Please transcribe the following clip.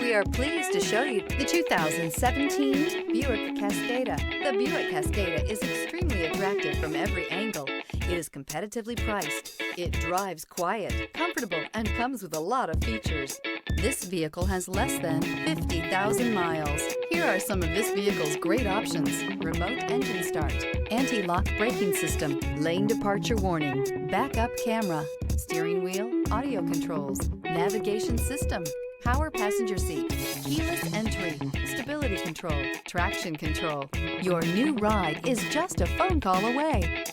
We are pleased to show you the 2017 Buick Cascada. The Buick Cascada is extremely attractive from every angle. It is competitively priced. It drives quiet, comfortable, and comes with a lot of features. This vehicle has less than 50,000 miles. Here are some of this vehicle's great options: remote engine start, anti-lock braking system, lane departure warning, backup camera, steering wheel audio controls, navigation system, power passenger seat, keyless entry, stability control, traction control. Your new ride is just a phone call away.